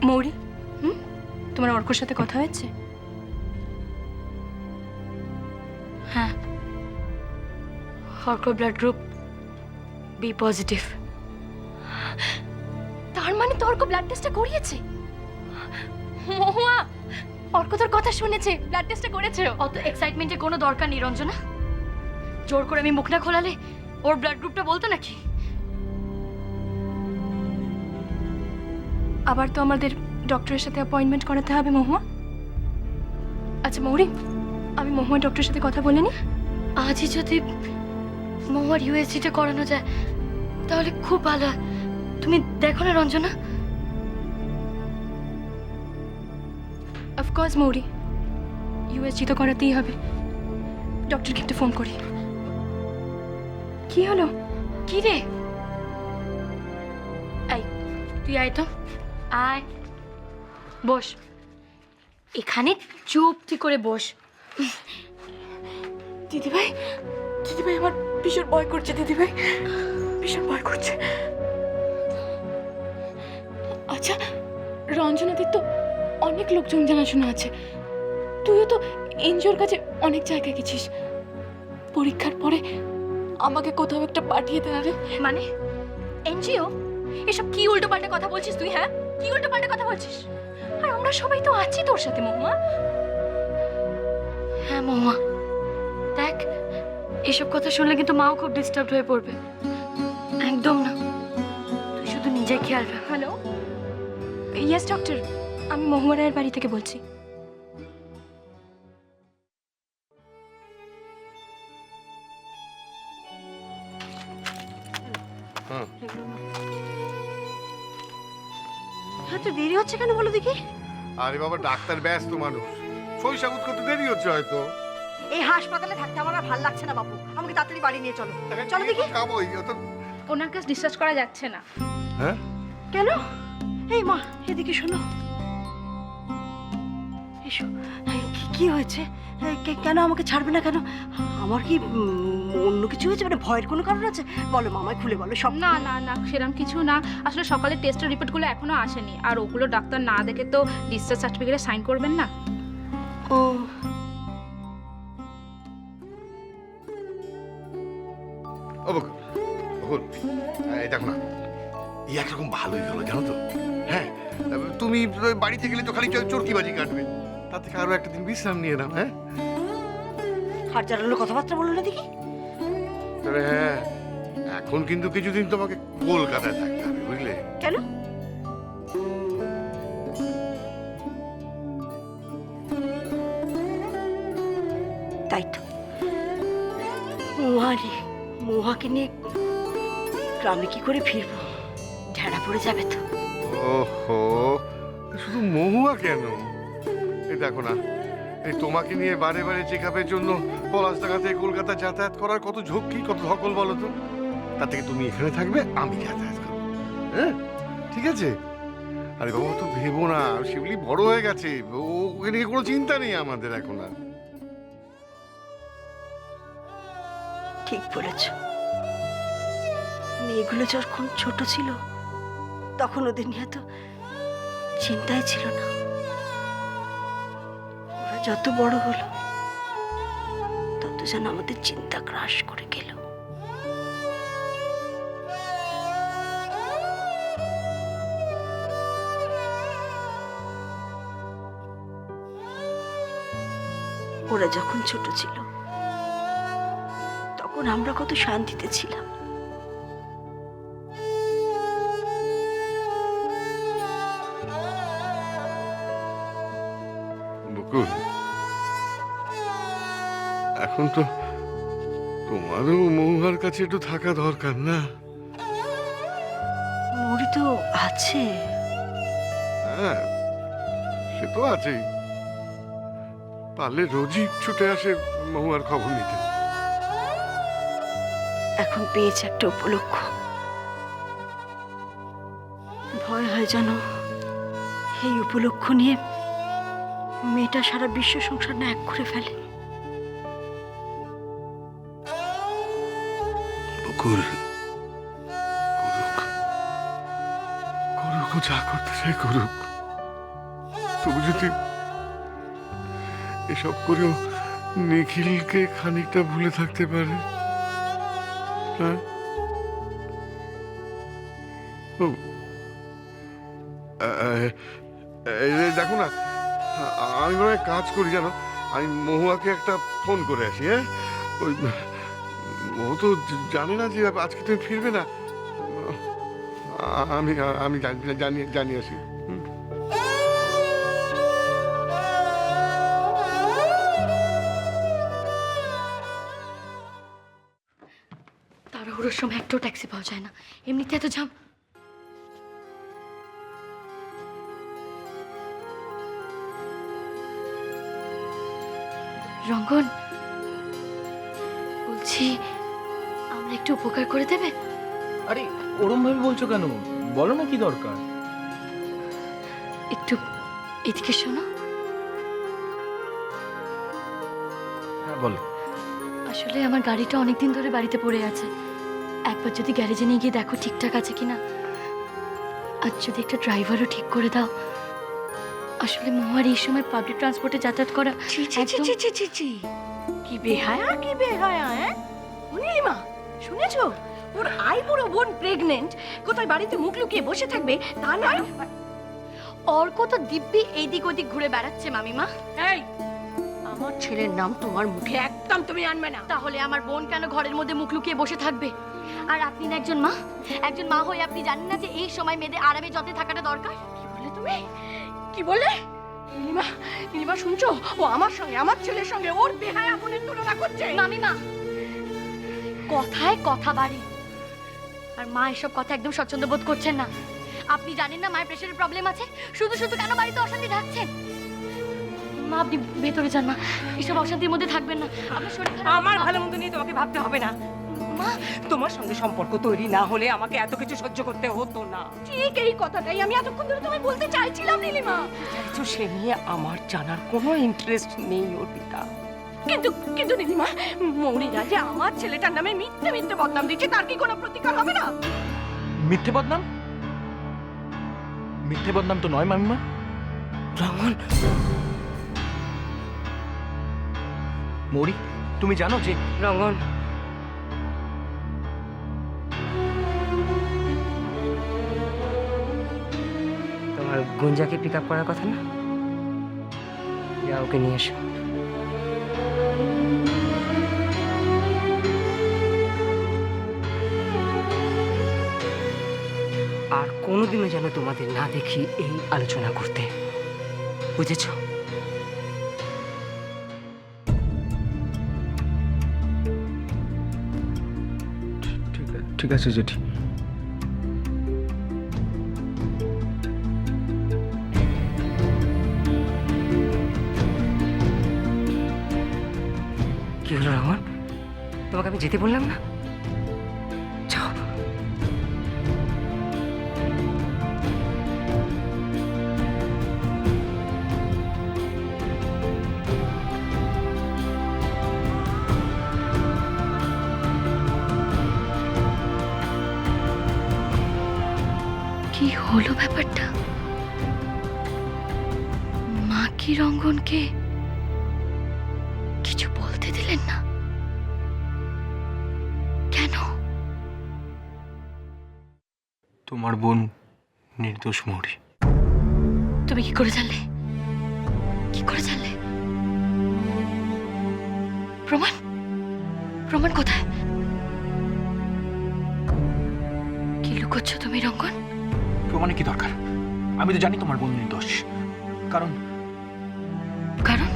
মৌরি, তোমার অর্কর সাথে কথা হয়েছে? হ্যাঁ, Arka blood group B positive. তার মানে তো অর্ক ব্লাড টেস্টটা করিয়েছে। মহুয়া, অর্ক তোর কথা শুনেছে, ব্লাড টেস্টটা করেছে। অত এক্সাইটমেন্টের কোনো দরকার নেই রঞ্জনা। জোর করে আমি মুখ না খোলালে ওর ব্লাড গ্রুপটা বলতো নাকি? আবার তো আমাদের ডক্টরের সাথে অ্যাপয়েন্টমেন্ট করাতে হবে মহুয়া। আচ্ছা মৌরি, আমি মহুয়া ডক্টরের সাথে কথা বলে নি। আজই যদি মহুয়ার ইউএসজিটা করানো যায় তাহলে খুব ভালো হয়। তুমি দেখো না রঞ্জনা? অফকোর্স মৌরি, ইউএসজি তো করাতেই হবে। ডক্টরকে একটা ফোন করি। কি হলো? কি রে? এই তুই আয় তো, আয় বস এখানে, চুপটি করে বস। দিদিভাই, দিদিভাই আমার ভীষণ ভয় করছে। দিদিভাই ভীষণ ভয় করছে। আচ্ছা, রঞ্জনাদির তো অনেক লোকজন জানাশোনা আছে। তুইও তো এনজিওর কাছে অনেক জায়গায় গেছিস। পরীক্ষার পরে আমাকে কোথাও একটা পাঠিয়ে দে। আরে মানে এনজিও? এসব কি উল্টো পাল্টা কথা বলছিস তুই? হ্যাঁ, কি উল্টো পাল্টা কথা বলছিস? আর আমরা সবাই তো আছি তোর সাথে মহুয়া। হ্যাঁ মহুয়া, দেখ এসব কথা শুনলে কিন্তু মাও খুব ডিস্টার্ব হয়ে পড়বে। একদম না, তুই শুধু নিজে খেয়াল রাখ। হ্যালো, ইয়েস ডক্টর, আমি মহুয়া রায়ের বাড়ি থেকে বলছি। এত দেরি হচ্ছে কেন বলো দেখি? আরে বাবা, ডাক্তার ব্যস্ত মানুষ, সই সাবুত করতে দেরি হচ্ছে হয়তো। এই হাসপাতালে থাকতে আমার আর ভাল লাগছে না বাপু, আমাকে তাড়াতাড়ি বাড়ি নিয়ে চলো। চলো দেখি। খাবোই তো। ওনার কাছে ডিসচার্জ করা যাচ্ছে না। হ্যাঁ, কেন? এই মা, এদিকে শোনো। এসো। কি হয়েছে? কেন আমাকে ছাড়বে না কেন? আমার কি অন্য কিছু হয়েছে? মানে ভয়ের কোনো কারণ আছে? বলো মামায় খুলে বলো সব। না না না, সেরকম কিছু না। আসলে সকালে টেস্টের রিপোর্টগুলো এখনো আসেনি, আর ওগুলো ডাক্তার না দেখে তো ডিসচার্জ সার্টিফিকেটে সাইন করবেন না। ও, ও বকুল, বকুল, এই দেখো না, এই একরকম ভালোই হলো জানো তো। হ্যাঁ, তুমি বাড়িতে গেলে তো খালি চরকিবাজি কাটবে, তার থেকে আরো একটা দিন বিশ্রাম নিয়ে নাও। হ্যাঁ, হার জানালো কথাবার্তা বললো না দেখি। তবে হ্যাঁ, এখন কিন্তু কিছুদিন তোমাকে কলকাতায় থাকতে হবে, বুঝলে? কেন? তাই তো, মহাকে নিয়ে গ্রামে কি করে ফিরবো? ঢেড়া পড়ে যাবে তো। ওহো, শুধু মহুয়া কেন, এই দেখো না, এই তোমাকে নিয়ে বারে বারে চেক আপের জন্য পলাশডাঙ্গা থেকে কলকাতা যাতায়াত করার কত ঝক্কি, কত ধকল বলো তো। তার থেকে তুমি এখানে থাকবে, আমি যাতায়াত করবো। হ্যাঁ, ঠিক আছে? আরে বাবা, তো ভেবো না, শিউলি বড় হয়ে গেছে, ওকে নিয়ে কোনো চিন্তা নেই আমাদের এখন আর। ঠিক বলেছ। মেয়েগুলো যখন ছোট ছিল তখন ওদের নিয়ে তো চিন্তাই ছিল না। ওরা যত বড় হলো তত যেন আমাদের চিন্তা গ্রাস করে গেল। ওরা যখন ছোট ছিল তখন আমরা কত শান্তিতে ছিলাম। বকুল, এখন তো তোমারও মহুয়ার কাছে একটু থাকা দরকার না? মরি তো আছে। হ্যাঁ, সে তো আছেই, পারলে রোজই ছুটে আসে মহুয়ার খবর নিতে। এখন পেয়েছে একটা উপলক্ষ। ভয় হয় যেন এই উপলক্ষ নিয়ে মেয়েটা সারা বিশ্ব সংসার না এক করে ফেলে। বকুল, করুক, করুক, ও যা করতে চাই করুক। তবু যদি এসব করেও নিখিলকে খানিকটা ভুলে থাকতে পারে, হ্যাঁ? ও, দেখো না, আমি মনে হয় কাজ করি জানো, আমি মহুয়াকে একটা ফোন করে আসি। হ্যাঁ, ওই ও তো জানে না যে আজকে তুমি ফিরবে না। আমি আমি জানিয়ে আসি। তাড়াহুড়োর সময় একটাও ট্যাক্সি পাওয়া যায় না, এমনিতে এত জাম। রঙ্গন, বলছি আমরা একটু উপকার করে দেবে? আরে ওরম ভাবে বলছো কেন? বলো না কি দরকার। একটু এদিকে শোনো। হ্যাঁ বলো। আসলে আমার গাড়িটা অনেকদিন ধরে বাড়িতে পড়ে আছে, একবার যদি গ্যারেজে নিয়ে গিয়ে দেখো ঠিকঠাক আছে কিনা, আর যদি একটা ড্রাইভারও ঠিক করে দাও। আসলে মহুয়ার এই সময় পাবলিক ট্রান্সপোর্টে যাতায়াত করা একদম- কি বেহায়া, কি বেহায়া! হ্যাঁ, নীলিমা, শুনেছো? ওর আইবুড়ো বোন প্রেগনেন্ট, কোথায় বাড়িতে মুখ লুকিয়ে বসে থাকবে তা নয়। অর্ক তো দিব্যি এইদিক ওদিক ঘুরে বেড়াচ্ছে মামিমা। এই, আমার ছেলের নাম তোমার মুখে একদম তুমি আনবে না। তাহলে আমার বোন কেন ঘরের মধ্যে মুখ লুকিয়ে বসে থাকবে? আর আপনি না একজন মা, একজন মা হয়ে আপনি জানেন না যে এই সময় মেয়েদের আরামে যত্নে থাকাটা দরকার? কি বললে তুমি? কি বললে? নীলিমা, নীলিমা শুনছো? ও আমার সঙ্গে, আমার ছেলের সঙ্গে ওর বেহায়া বোনের তুলনা করছে। মামিমা, কথায় কথা বাড়ে, আর মা এসব কথা একদম স্বচ্ছন্দ বোধ করছেন না। আপনি জানেন না মায়ের প্রেশারের প্রবলেম আছে, শুধু শুধু কেন বাড়িতে অশান্তি ঢাকছেন? মা আপনি ভেতরে যান, মা এসব অশান্তির মধ্যে থাকবেন না, আপনার শরীর খারাপ। আমার ভালো মন্দ নিয়ে তোমাকে ভাবতে হবে না। মা, তোমার সঙ্গে সম্পর্ক তৈরি না হলে আমাকে এত কিছু সহ্য করতে হতো না। ঠিক এই কথাটাই আমি এতক্ষণ ধরে তোমায় বলতে চাইছিলাম নীলিমা। চাইছো সে নিয়ে আমার জানার কোনো ইন্টারেস্ট নেই অর্পিতা। কিন্তু কিন্তু নীলিমা, মৌরিরা যে আমার ছেলেটার নামে মিথ্যে মিথ্যে বদনাম দিচ্ছে, তার কি কোনো প্রতিকার হবে না? মিথ্যে বদনাম? মিথ্যে বদনাম তো নয় মামিমা। রমন, মৌরি, তুমি জানো যে রঙ্গন, তোমার গুঞ্জাকে পিক আপ করার কথা না? যা ওকে নিয়ে এসো। আর কোনোদিনও যেন তোমাদের না দেখি এই আলোচনা করতে, বুঝেছো? ঠিক আছে জেঠি। কি হলো রহমান? তোমাকে আমি যেতে বললাম না? যাও। কি হলো ব্যাপারটা? মা কি রঙ্গনকে কিছু বলতে দিলেন না কেন? তোমার বোন নির্দোষ মৌরি। তুমি কি করে জানলে? কি করে জানলে? প্রমাণ? প্রমাণ কোথায়? কি লুকোচ্ছ তুমি রঙ্গন? প্রমাণে কি দরকার? আমি তো জানি তোমার বোন নির্দোষ। কারণ কারণ